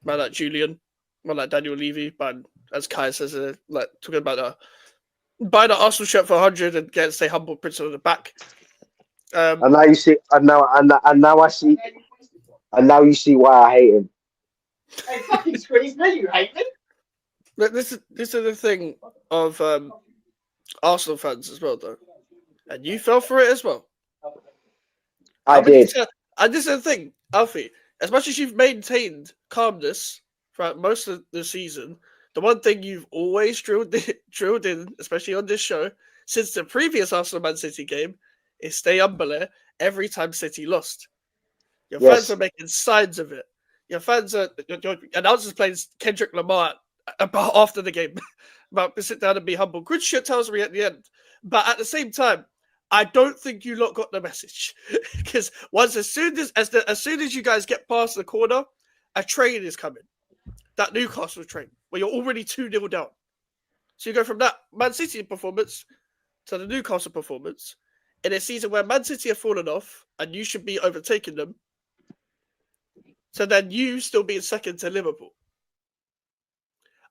man like Julian, man like Daniel Levy, man, as Kai says, like talking about buying an Arsenal shirt for 100 and getting say humble Prince on the back. And now you see, and now I see, and now you see why I hate him. Hey, fucking squeeze me, you hate me. This is the thing of Arsenal fans as well, though, and you fell for it as well. I How many did. times? And this is the thing, Alfie. As much as you've maintained calmness throughout most of the season, the one thing you've always drilled in, especially on this show, since the previous Arsenal Man City game, is stay humble every time City lost. Your fans are Yes. making signs of it. Your fans are. Your announcers playing Kendrick Lamar about after the game about sit down and be humble. Good shit tells me at the end, but at the same time, I don't think you lot got the message because once as soon as you guys get past the corner, a train is coming. That Newcastle train where you're already 2-0 down. So you go from that Man City performance to the Newcastle performance in a season where Man City have fallen off and you should be overtaking them. So then you still being second to Liverpool.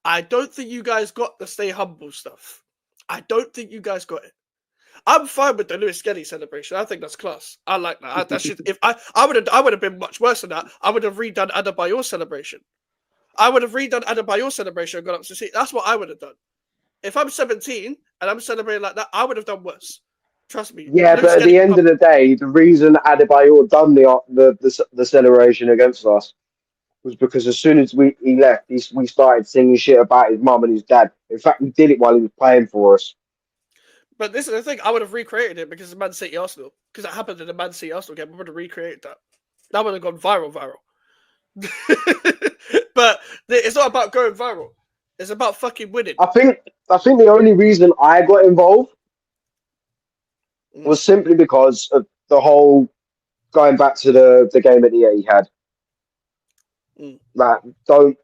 I don't think you guys got the stay humble stuff. I don't think you guys got it. I'm fine with the Lewis Skelly celebration. I think that's class. I like that. That should if I would have been much worse than that. I would have redone Adebayor celebration. I would have redone Adebayor celebration and gone up to see. That's what I would have done. If I'm 17 and I'm celebrating like that, I would have done worse. Trust me. Yeah, Lewis but at Skelly the come end up. of the day, the reason Adebayor done the celebration against us was because as soon as he left, we started singing shit about his mum and his dad. In fact, we did it while he was playing for us. But this is the thing. I would have recreated it because of Man City Arsenal. Because it happened in the Man City Arsenal game. I would have recreated that. That would have gone viral. But it's not about going viral. It's about fucking winning. I think the only reason I got involved Mm. was simply because of the whole going back to the game at the Etihad. Mm. Like, don't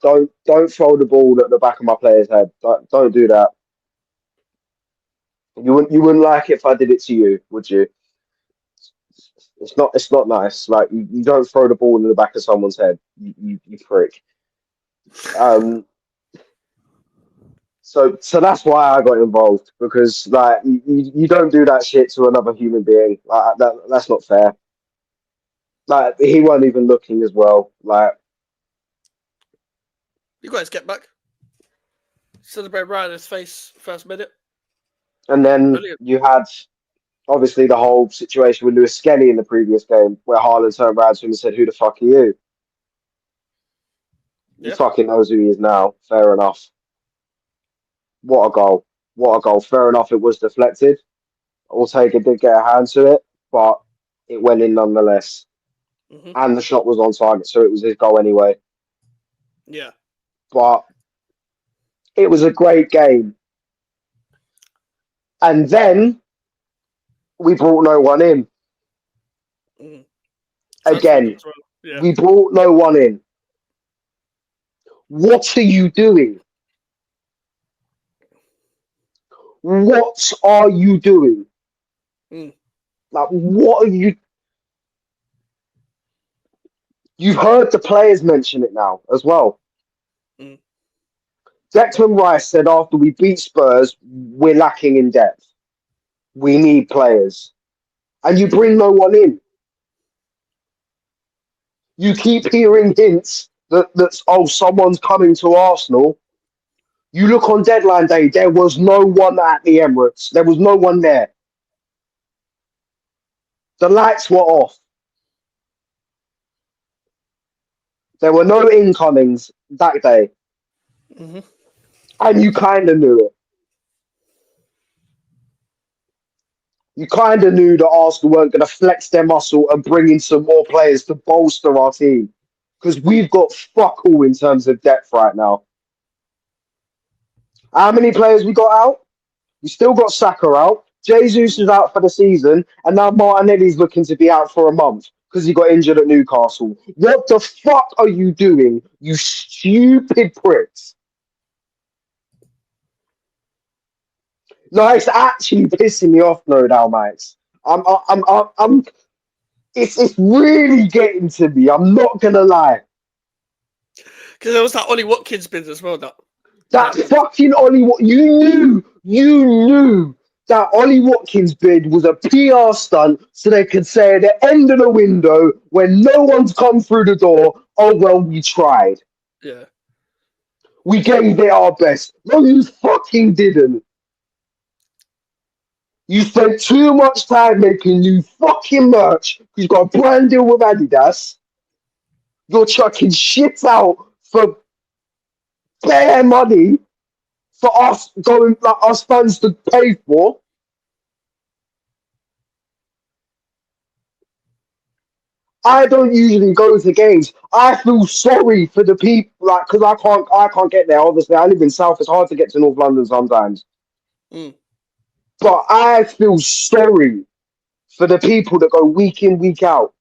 throw the ball at the back of my player's head. Don't do that. You wouldn't like it if I did it to you, would you? It's not nice. Like you don't throw the ball in the back of someone's head. You prick. Um. So that's why I got involved because like you don't do that shit to another human being. Like that's not fair. Like he wasn't even looking as well. Like You guys get back. Celebrate right in his face first minute. and then Brilliant. you had obviously the whole situation with Lewis Skelly in the previous game where Haaland turned around to him and said, "Who the fuck are you?" He Yeah. fucking knows who he is now. Fair enough. What a goal. What a goal. Fair enough, it was deflected. Ortega did get a hand to it, but it went in nonetheless. Mm-hmm. And the shot was on target, so it was his goal anyway. Yeah. But it was a great game. And then we brought no one in. Mm-hmm. Again, As well. Yeah. we brought no one in. What are you doing? What are you doing? Mm. Like, what are you? You've heard the players mention it now as well. Mm. Declan Rice said after we beat Spurs, we're lacking in depth. We need players. And you bring no one in. You keep hearing hints that's someone's coming to Arsenal. You look on deadline day, there was no one at the Emirates. There was no one there. The lights were off. There were no incomings that day. Mm-hmm. And you kind of knew it. You kind of knew that Arsenal weren't going to flex their muscle and bring in some more players to bolster our team. Because we've got fuck all in terms of depth right now. How many players we got out? We still got Saka out. Jesus is out for the season. And now Martinelli's looking to be out for a month because he got injured at Newcastle. What the fuck are you doing, you stupid pricks? No, it's actually pissing me off, no doubt, mates. I'm. It's really getting to me. I'm not gonna lie. Because there was that Ollie Watkins bid as well. That fucking you knew that Ollie Watkins bid was a PR stunt so they could say at the end of the window when no one's come through the door, oh well, we tried. Yeah. We gave it our best. No, you fucking didn't. You spent too much time making new fucking merch. You've got a brand deal with Adidas. You're chucking shit out for bare money for us going like us fans to pay for. I don't usually go to games. I feel sorry for the people, like, because I can't get there. Obviously, I live in South. It's hard to get to North London sometimes. Mm. But I feel sorry for the people that go week in, week out,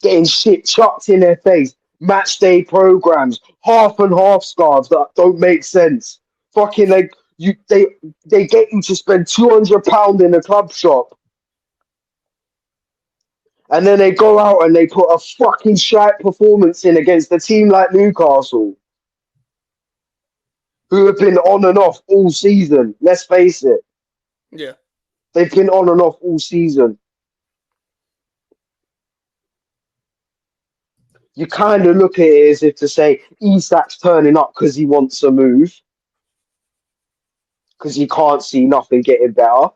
getting shit chucked in their face. Match day programs, half and half scarves that don't make sense. Fucking like they get you to spend £200 in a club shop. And then they go out and they put a fucking shite performance in against a team like Newcastle, who have been on and off all season. Let's face it. Yeah. They've been on and off all season. You kind of look at it as if to say Isak's turning up because he wants a move, because he can't see nothing getting better.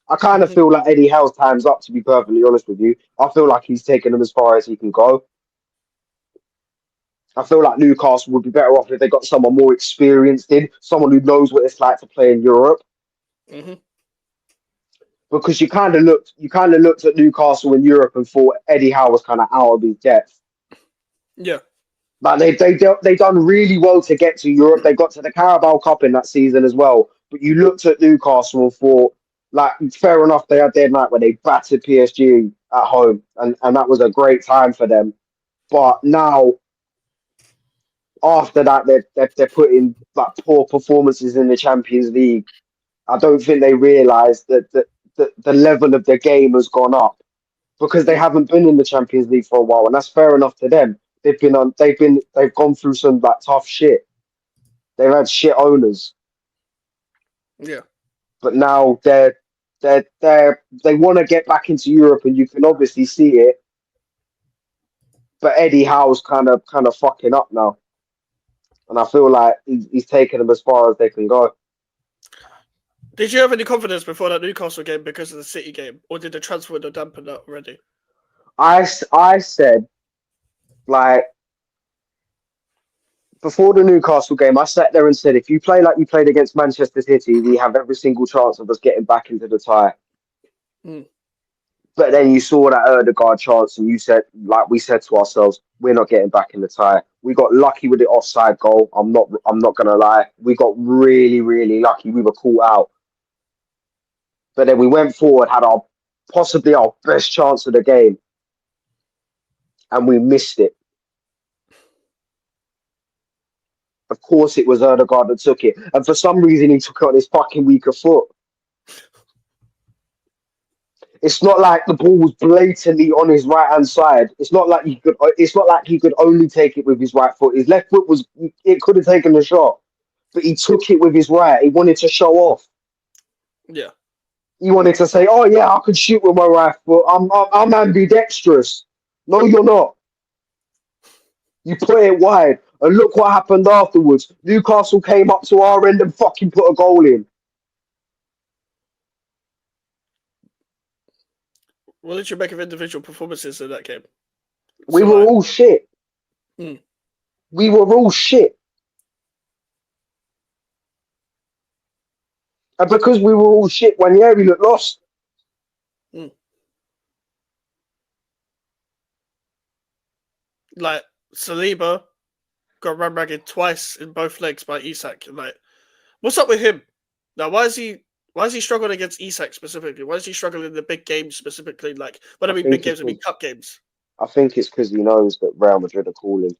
I kind of feel like Eddie Howe's time's up, to be perfectly honest with you. I feel like he's taken them as far as he can go. I feel like Newcastle would be better off if they got someone more experienced in, someone who knows what it's like to play in Europe. Mm-hmm. Because you kind of looked at Newcastle in Europe and thought Eddie Howe was kind of out of his depth. Yeah. But they done really well to get to Europe. They got to the Carabao Cup in that season as well. But you looked at Newcastle and thought, like, fair enough, they had their night where they battered PSG at home, and that was a great time for them. But now, after that, they're putting like poor performances in the Champions League. I don't think they realise that the level of the game has gone up because they haven't been in the Champions League for a while, and that's fair enough to them. They've gone through some like tough shit. They've had shit owners, Yeah. but now they want to get back into Europe, and you can obviously see it. But Eddie Howe's kind of fucking up now, and I feel like he's taken them as far as they can go. Did you have any confidence before that Newcastle game because of the City game, or did the transfer window dampen that already? I said, like, before the Newcastle game, I sat there and said, if you play like you played against Manchester City, we have every single chance of us getting back into the tie. Mm. But then you saw that Erdegaard chance, and you said, like we said to ourselves, we're not getting back in the tie. We got lucky with the offside goal. I'm not gonna lie. We got really, really lucky. We were caught out. But then we went forward, had possibly our best chance of the game, and we missed it. Of course, it was Erdegaard that took it, and for some reason, he took it on his fucking weaker foot. It's not like the ball was blatantly on his right hand side. It's not like he could. It's not like he could only take it with his right foot. His left foot was. It could have taken the shot, but he took it with his right. He wanted to show off. Yeah. He wanted to say, "Oh yeah, I could shoot with my right foot. I'm ambidextrous." No, you're not. You put it wide, and look what happened afterwards. Newcastle came up to our end and fucking put a goal in. What did you make of individual performances in that game? We were all shit. Mm. We were all shit. And because we were all shit one year, we looked lost. Mm. Like, Saliba got run ragged twice in both legs by Isak. Like, what's up with him? Now, why is he struggling against Isak specifically? Why is he struggling in the big games specifically? Like, when I mean big games, I mean cup games. I think it's because he knows that Real Madrid are calling.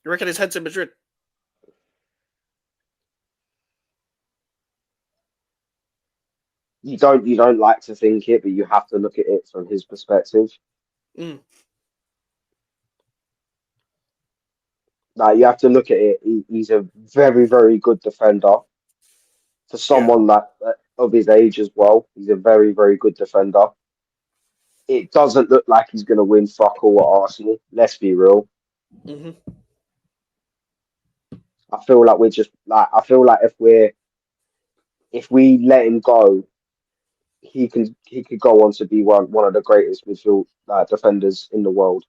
You reckon his head's in Madrid? You don't like to think it, but you have to look at it from his perspective. Mm. Like you have to look at it. He's a very, very good defender for Yeah. someone of his age as well. He's a very, very good defender. It doesn't look like he's going to win fuck all at Arsenal. Let's be real. Hmm. I feel like we're just like I feel like if we let him go, he could go on to be one of the greatest midfield defenders in the world.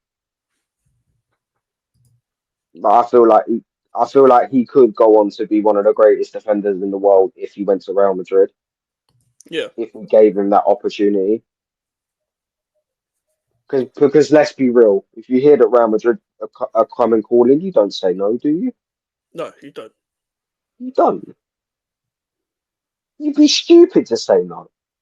But I feel like he could go on to be one of the greatest defenders in the world if he went to Real Madrid. Yeah. If we gave him that opportunity. Because let's be real, if you hear that Real Madrid are coming calling, you don't say no, do you? No, you don't. You don't. You'd be stupid to say no.